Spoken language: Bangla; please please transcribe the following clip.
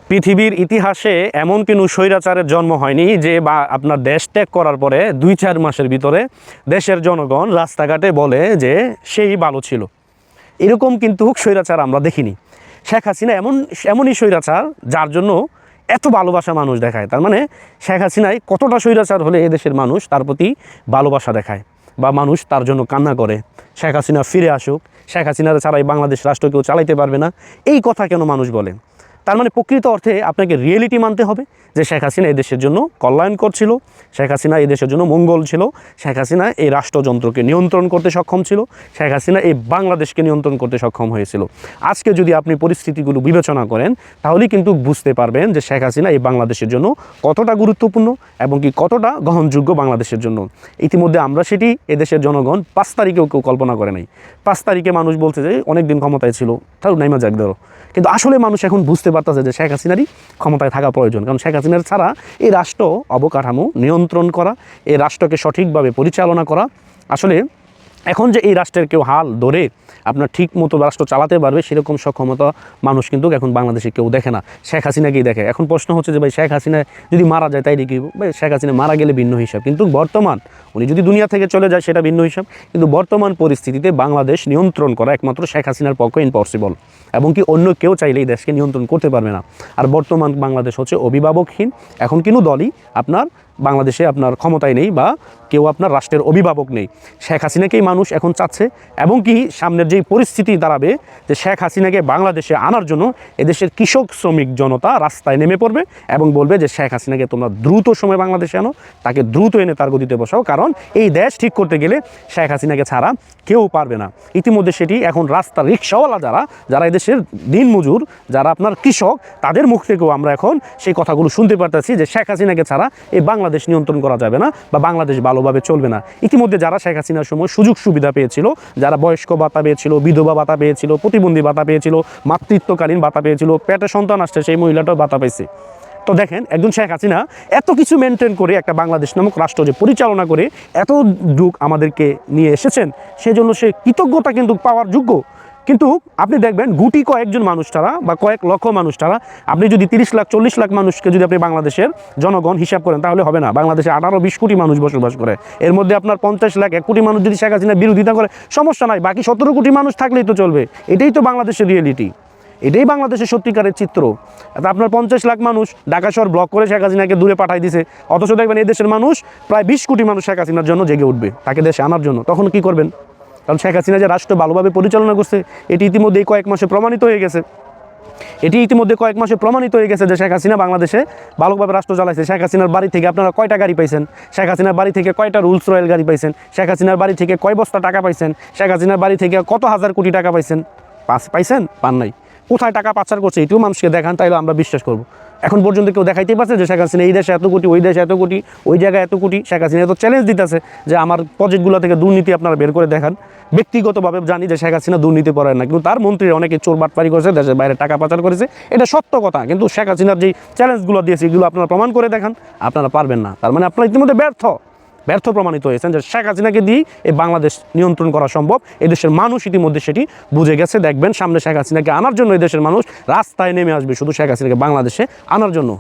পৃথিবীর ইতিহাসে এমন কোনো স্বৈরাচারের জন্ম হয়নি যে বা আপনার দেশ ত্যাগ করার পরে 2-4 মাসের ভিতরে দেশের জনগণ রাস্তাঘাটে বলে যে সেই ভালো ছিল। এরকম কিন্তু স্বৈরাচার আমরা দেখিনি। শেখ হাসিনা এমনই স্বৈরাচার যার জন্য এত ভালোবাসা মানুষ দেখায়। তার মানে শেখ হাসিনায় কতটা স্বৈরাচার হলে এদেশের মানুষ তার প্রতি ভালোবাসা দেখায় বা মানুষ তার জন্য কান্না করে, শেখ হাসিনা ফিরে আসুক, শেখ হাসিনার ছাড়াই বাংলাদেশ রাষ্ট্র কেউ চালাইতে পারবে না, এই কথা কেন মানুষ বলে? তার মানে প্রকৃত অর্থে আপনাকে রিয়েলিটি মানতে হবে যে শেখ হাসিনা এই দেশের জন্য কল্যাণ করছিল, শেখ হাসিনা এই দেশের জন্য মঙ্গল ছিল, শেখ হাসিনা এই রাষ্ট্রযন্ত্রকে নিয়ন্ত্রণ করতে সক্ষম ছিল, শেখ হাসিনা এই বাংলাদেশকে নিয়ন্ত্রণ করতে সক্ষম হয়েছিল। আজকে যদি আপনি পরিস্থিতিগুলো বিবেচনা করেন তাহলেই কিন্তু বুঝতে পারবেন যে শেখ হাসিনা এই বাংলাদেশের জন্য কতটা গুরুত্বপূর্ণ এবং কি কতটা গ্রহণযোগ্য বাংলাদেশের জন্য। ইতিমধ্যে আমরা সেটি এদেশের জনগণ 5 তারিখেও কেউ কল্পনা করে নাই। 5 তারিখে মানুষ বলছে যে অনেক দিন ক্ষমতায় ছিল, তাও নাইমা যাক ধরো, কিন্তু আসলে মানুষ এখন বুঝতে পারতেছে যে শেখ হাসিনারই ক্ষমতায় থাকা প্রয়োজন। কারণ শেখ হাসিনার ছাড়া এই রাষ্ট্র অবকাঠামো নিয়ন্ত্রণ করা, এই রাষ্ট্রকে সঠিকভাবে পরিচালনা করা, আসলে এখন যে এই রাষ্ট্রের কেউ হাল ধরে আপনার ঠিক মতো রাষ্ট্র চালাতে পারবে সেরকম সক্ষমতা মানুষ কিন্তু এখন বাংলাদেশে কেউ দেখে না, শেখ হাসিনাকেই দেখে। এখন প্রশ্ন হচ্ছে যে ভাই শেখ হাসিনা যদি মারা যায় তাই কি? ভাই শেখ হাসিনা মারা গেলে ভিন্ন হিসাব, কিন্তু বর্তমান উনি যদি দুনিয়া থেকে চলে যায় সেটা ভিন্ন হিসাব, কিন্তু বর্তমান পরিস্থিতিতে বাংলাদেশ নিয়ন্ত্রণ করা একমাত্র শেখ হাসিনার পক্ষে ইম্পসিবল, এবং কি অন্য কেউ চাইলেই দেশকে নিয়ন্ত্রণ করতে পারবে না। আর বর্তমান বাংলাদেশ হচ্ছে অভিভাবকহীন, এখন কোনো দলই আপনার বাংলাদেশে আপনার ক্ষমতায় নেই বা কেউ আপনার রাষ্ট্রের অভিভাবক নেই। শেখ হাসিনাকেই মানুষ এখন চাচ্ছে, এবং কি সামনের যেই পরিস্থিতি দাঁড়াবে যে শেখ হাসিনাকে বাংলাদেশে আনার জন্য এদেশের কৃষক শ্রমিক জনতা রাস্তায় নেমে পড়বে এবং বলবে যে শেখ হাসিনাকে তোমরা দ্রুত সময় বাংলাদেশে আনো, তাকে দ্রুত এনে তার গদিতে বসাও, কারণ এই দেশ ঠিক করতে গেলে শেখ হাসিনাকে ছাড়া কেউ পারবে না। ইতিমধ্যে সেটি এখন রাস্তার রিক্সাওয়ালা যারা এদেশের দিনমজুর, যারা আপনার কৃষক, তাদের মুখ থেকেও আমরা এখন সেই কথাগুলো শুনতে পারতেছি যে শেখ হাসিনাকে ছাড়া এই বাংলাদেশ নিয়ন্ত্রণ করা যাবে না বা বাংলাদেশ ভালোভাবে চলবে না। ইতিমধ্যে যারা শেখ হাসিনার সময় সুযোগ সুবিধা পেয়েছিল, যারা বয়স্ক ভাতা পেয়েছিল, বিধবা ভাতা পেয়েছিল, প্রতিবন্ধী ভাতা পেয়েছিল, মাতৃত্বকালীন ভাতা পেয়েছিল, পেটে সন্তান আসছে সেই মহিলাটাও ভাতা পাইছে। তো দেখেন একজন শেখ হাসিনা এত কিছু মেনটেন করে একটা বাংলাদেশ নামক রাষ্ট্র যে পরিচালনা করে এত যুগ আমাদেরকে নিয়ে এসেছেন, সেজন্য সে কৃতজ্ঞতা কিন্তু পাওয়ার যোগ্য। কিন্তু আপনি দেখবেন গুটি কয়েকজন মানুষ ছাড়া বা কয়েক লক্ষ মানুষ ছাড়া আপনি যদি 30 লাখ 40 লাখ মানুষকে যদি আপনি বাংলাদেশের জনগণ হিসাব করেন তাহলে হবে না। বাংলাদেশে 18-20 কোটি মানুষ বসবাস করে, এর মধ্যে আপনার 50 লাখ 1 কোটি মানুষ যদি শেখ হাসিনার বিরোধিতা করে সমস্যা নাই, বাকি 17 কোটি মানুষ থাকলেই তো চলবে। এটাই তো বাংলাদেশের রিয়েলিটি, এটাই বাংলাদেশের সত্যিকারের চিত্র। আপনার 50 লাখ মানুষ ঢাকা শহর ব্লক করে শেখ হাসিনাকে দূরে পাঠাই দিছে, অথচ দেখবেন এই দেশের মানুষ প্রায় 20 কোটি মানুষ শেখ হাসিনার জন্য জেগে উঠবে তাকে দেশে আনার জন্য। তখন কি করবেন? কারণ শেখ হাসিনা যে রাষ্ট্র ভালোভাবে পরিচালনা করছে এটি ইতিমধ্যে কয়েক মাসে প্রমাণিত হয়ে গেছে। যে শেখ হাসিনা বাংলাদেশে ভালোভাবে রাষ্ট্র চালাইছে। শেখ হাসিনার বাড়ি থেকে আপনারা কয়টা গাড়ি পাইছেন? শেখ হাসিনার বাড়ি থেকে কয়টা রুলস রয়েল গাড়ি পাইছেন? শেখ হাসিনার বাড়ি থেকে কয় বস্তা টাকা পাইছেন? শেখ হাসিনার বাড়ি থেকে কত হাজার কোটি টাকা পাইছেন? পাইছেন? পান নাই। কোথায় টাকা পাচার করছে এটিও মানুষকে দেখান, তাইলে আমরা বিশ্বাস করব। এখন পর্যন্ত কেউ দেখাইতেই পারছে যে শেখ হাসিনা এই দেশে এত কোটি, ওই দেশে এত কোটি, ওই জায়গায় এত কোটি? শেখ হাসিনা তো চ্যালেঞ্জ দিতেছে যে আমার প্রজেক্টগুলো থেকে দুর্নীতি আপনারা বের করে দেখান। ব্যক্তিগতভাবে জানি যে শেখ হাসিনা দুর্নীতি করেন না, কিন্তু তার মন্ত্রীরা অনেকে চোর বাটপারি করেছে, দেশের বাইরে টাকা পাচার করেছে, এটা সত্য কথা। কিন্তু শেখ হাসিনার যেই চ্যালেঞ্জগুলো দিয়েছে এগুলো আপনারা প্রমাণ করে দেখান, আপনারা পারবেন না। তার মানে আপনারা ইতিমধ্যে ব্যর্থ প্রমাণিত হয়েছেন যে শেখ হাসিনাকে দিয়ে এই বাংলাদেশ নিয়ন্ত্রণ করা সম্ভব। এদেশের মানুষ ইতিমধ্যে সেটি বুঝে গেছে। দেখবেন সামনে শেখ হাসিনাকে আনার জন্য এদেশের মানুষ রাস্তায় নেমে আসবে শুধু শেখ হাসিনাকে বাংলাদেশে আনার জন্য।